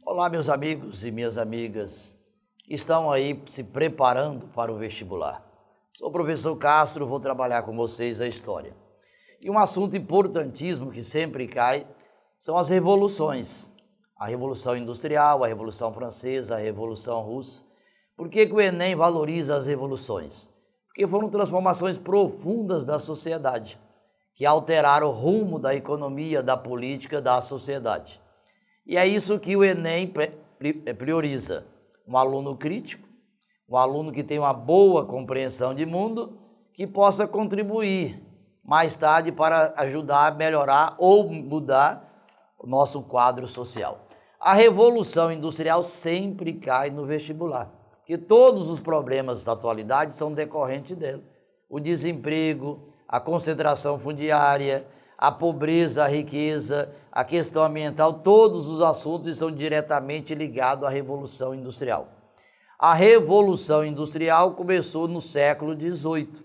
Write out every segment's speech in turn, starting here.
Olá, meus amigos e minhas amigas que estão aí se preparando para o vestibular. Sou o professor Castro, vou trabalhar com vocês a história. E um assunto importantíssimo que sempre cai são as revoluções. A Revolução Industrial, a Revolução Francesa, a Revolução Russa. Por que o Enem valoriza as revoluções? Porque foram transformações profundas da sociedade, que alteraram o rumo da economia, da política, da sociedade. E é isso que o Enem prioriza. Um aluno crítico, um aluno que tem uma boa compreensão de mundo, que possa contribuir mais tarde para ajudar a melhorar ou mudar o nosso quadro social. A Revolução Industrial sempre cai no vestibular, porque todos os problemas da atualidade são decorrentes dela. O desemprego, a concentração fundiária, a pobreza, a riqueza, a questão ambiental, todos os assuntos estão diretamente ligados à Revolução Industrial. A Revolução Industrial começou no século XVIII.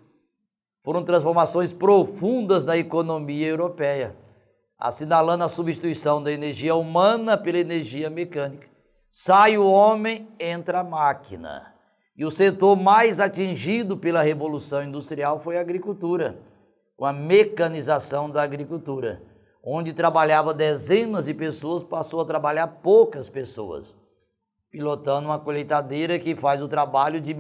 Foram transformações profundas na economia europeia, assinalando a substituição da energia humana pela energia mecânica. Sai o homem, entra a máquina. E o setor mais atingido pela Revolução Industrial foi a agricultura, com a mecanização da agricultura, onde trabalhava dezenas de pessoas, passou a trabalhar poucas pessoas, pilotando uma colheitadeira que faz o trabalho de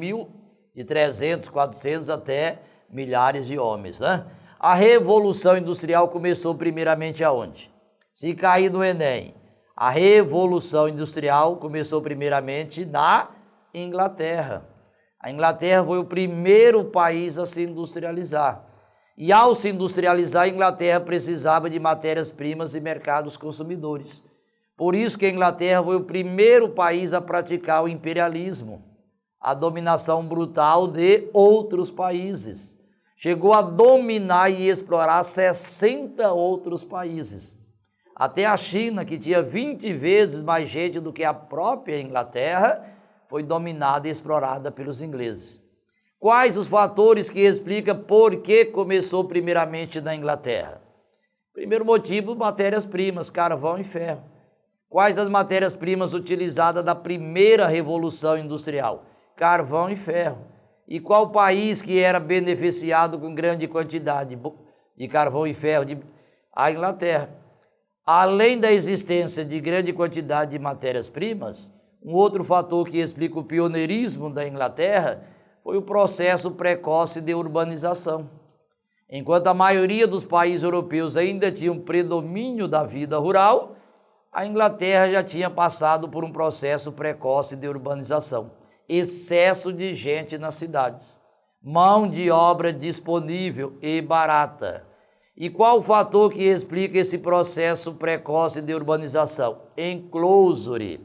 300, 400 até milhares de homens, né? A Revolução Industrial começou primeiramente aonde? Se cair no Enem, a Revolução Industrial começou primeiramente na Inglaterra. A Inglaterra foi o primeiro país a se industrializar. E ao se industrializar, a Inglaterra precisava de matérias-primas e mercados consumidores. Por isso que a Inglaterra foi o primeiro país a praticar o imperialismo, a dominação brutal de outros países. Chegou a dominar e explorar 60 outros países. Até a China, que tinha 20 vezes mais gente do que a própria Inglaterra, foi dominada e explorada pelos ingleses. Quais os fatores que explicam por que começou primeiramente na Inglaterra? Primeiro motivo, matérias-primas, carvão e ferro. Quais as matérias-primas utilizadas na primeira Revolução Industrial? Carvão e ferro. E qual país que era beneficiado com grande quantidade de carvão e ferro? A Inglaterra. Além da existência de grande quantidade de matérias-primas, um outro fator que explica o pioneirismo da Inglaterra foi o processo precoce de urbanização. Enquanto a maioria dos países europeus ainda tinha um predomínio da vida rural, a Inglaterra já tinha passado por um processo precoce de urbanização. Excesso de gente nas cidades, mão de obra disponível e barata. E qual o fator que explica esse processo precoce de urbanização? Enclosure.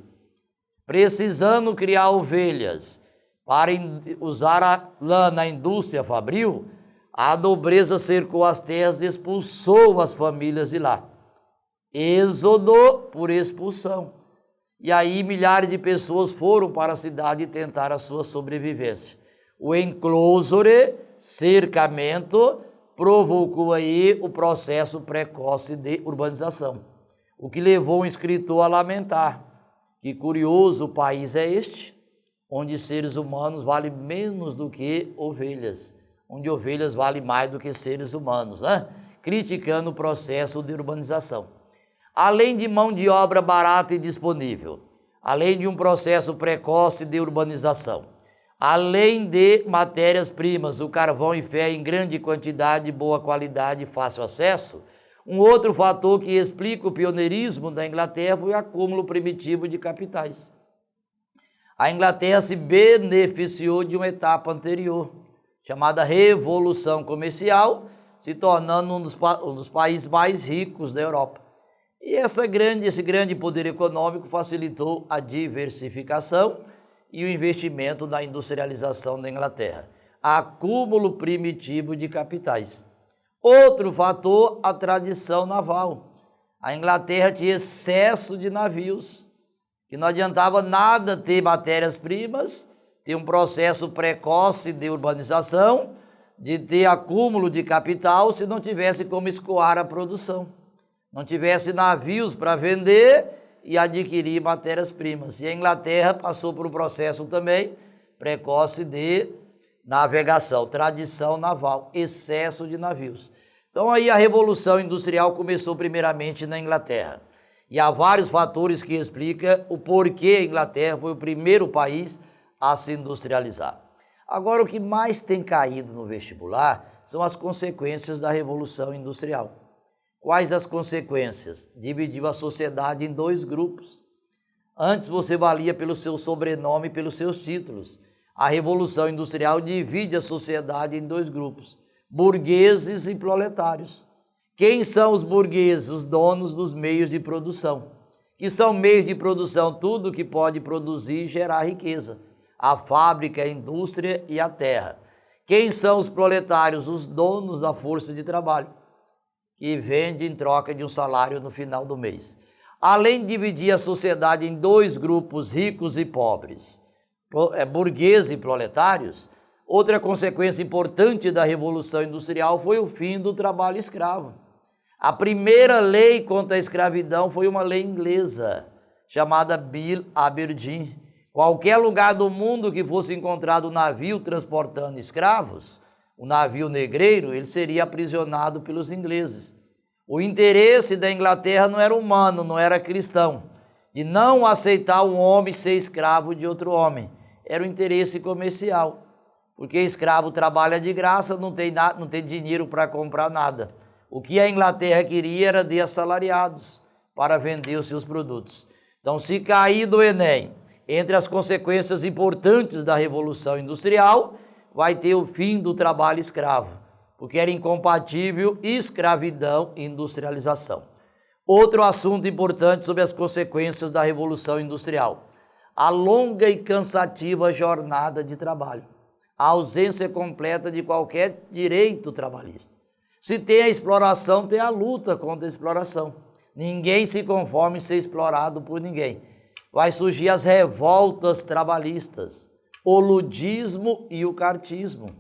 Precisando criar ovelhas para usar a lã na indústria fabril, a nobreza cercou as terras e expulsou as famílias de lá. Êxodo por expulsão. E aí milhares de pessoas foram para a cidade e tentaram a sua sobrevivência. O enclosure, cercamento, provocou aí o processo precoce de urbanização, o que levou um escritor a lamentar: que curioso país é este, onde seres humanos valem menos do que ovelhas, onde ovelhas valem mais do que seres humanos, né? Criticando o processo de urbanização. Além de mão de obra barata e disponível, além de um processo precoce de urbanização, além de matérias-primas, o carvão e ferro em grande quantidade, boa qualidade e fácil acesso, um outro fator que explica o pioneirismo da Inglaterra foi o acúmulo primitivo de capitais. A Inglaterra se beneficiou de uma etapa anterior, chamada Revolução Comercial, se tornando um dos países mais ricos da Europa. E esse grande poder econômico facilitou a diversificação e o investimento na industrialização da Inglaterra. Acúmulo primitivo de capitais. Outro fator, a tradição naval. A Inglaterra tinha excesso de navios, que não adiantava nada ter matérias-primas ter um processo precoce de urbanização, de ter acúmulo de capital, se não tivesse como escoar a produção, não tivesse navios para vender e adquirir matérias-primas. E a Inglaterra passou por um processo também precoce de navegação, tradição naval, excesso de navios. Então aí a Revolução Industrial começou primeiramente na Inglaterra. E há vários fatores que explicam o porquê a Inglaterra foi o primeiro país a se industrializar. Agora, o que mais tem caído no vestibular são as consequências da Revolução Industrial. Quais as consequências? Dividiu a sociedade em dois grupos. Antes você valia pelo seu sobrenome e pelos seus títulos. A Revolução Industrial divide a sociedade em dois grupos, burgueses e proletários. Quem são os burgueses? Os donos dos meios de produção. Que são meios de produção? Tudo que pode produzir e gerar riqueza. A fábrica, a indústria e a terra. Quem são os proletários? Os donos da força de trabalho, que vende em troca de um salário no final do mês. Além de dividir a sociedade em dois grupos, ricos e pobres, burgueses e proletários, outra consequência importante da Revolução Industrial foi o fim do trabalho escravo. A primeira lei contra a escravidão foi uma lei inglesa, chamada Bill Aberdeen. Qualquer lugar do mundo que fosse encontrado um navio transportando escravos, o navio negreiro, ele seria aprisionado pelos ingleses. O interesse da Inglaterra não era humano, não era cristão, de não aceitar um homem ser escravo de outro homem. Era o interesse comercial, porque escravo trabalha de graça, não tem dinheiro para comprar nada. O que a Inglaterra queria era de assalariados para vender os seus produtos. Então, se cair do Enem, entre as consequências importantes da Revolução Industrial, vai ter o fim do trabalho escravo, porque era incompatível escravidão e industrialização. Outro assunto importante sobre as consequências da Revolução Industrial: a longa e cansativa jornada de trabalho, a ausência completa de qualquer direito trabalhista. Se tem a exploração, tem a luta contra a exploração. Ninguém se conforma em ser explorado por ninguém. Vai surgir as revoltas trabalhistas, o ludismo e o cartismo.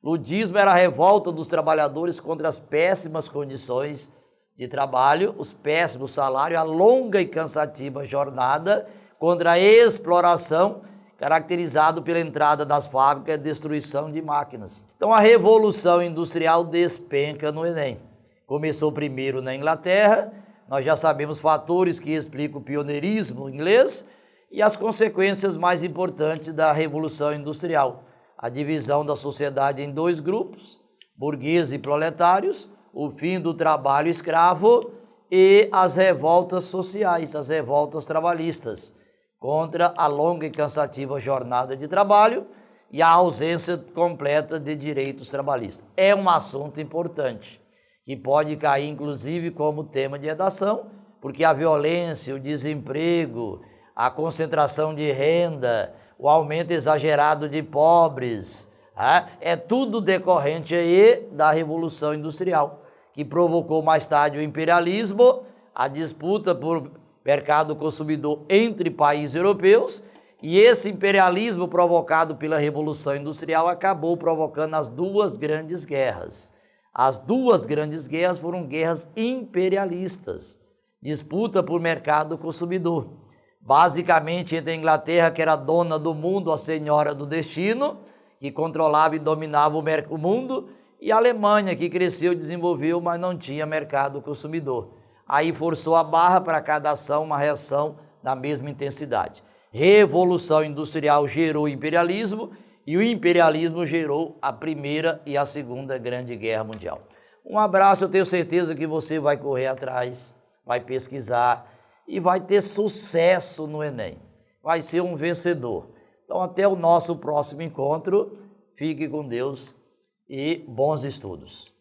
Ludismo era a revolta dos trabalhadores contra as péssimas condições de trabalho, os péssimos salários, a longa e cansativa jornada contra a exploração, caracterizado pela entrada das fábricas e destruição de máquinas. Então a Revolução Industrial despenca no Enem. Começou primeiro na Inglaterra, nós já sabemos fatores que explicam o pioneirismo inglês e as consequências mais importantes da Revolução Industrial. A divisão da sociedade em dois grupos, burgueses e proletários, o fim do trabalho escravo e as revoltas sociais, as revoltas trabalhistas, contra a longa e cansativa jornada de trabalho e a ausência completa de direitos trabalhistas. É um assunto importante, que pode cair inclusive como tema de redação, porque a violência, o desemprego, a concentração de renda, o aumento exagerado de pobres, é tudo decorrente aí da Revolução Industrial, que provocou mais tarde o imperialismo, a disputa por mercado consumidor entre países europeus, e esse imperialismo provocado pela Revolução Industrial acabou provocando as duas grandes guerras. As duas grandes guerras foram guerras imperialistas, disputa por mercado consumidor. Basicamente entre a Inglaterra, que era dona do mundo, a senhora do destino, que controlava e dominava o mundo, e a Alemanha, que cresceu e desenvolveu, mas não tinha mercado consumidor. Aí forçou a barra para cada ação uma reação da mesma intensidade. Revolução Industrial gerou imperialismo e o imperialismo gerou a Primeira e a Segunda Grande Guerra Mundial. Um abraço, eu tenho certeza que você vai correr atrás, vai pesquisar e vai ter sucesso no Enem. Vai ser um vencedor. Então até o nosso próximo encontro, fique com Deus e bons estudos.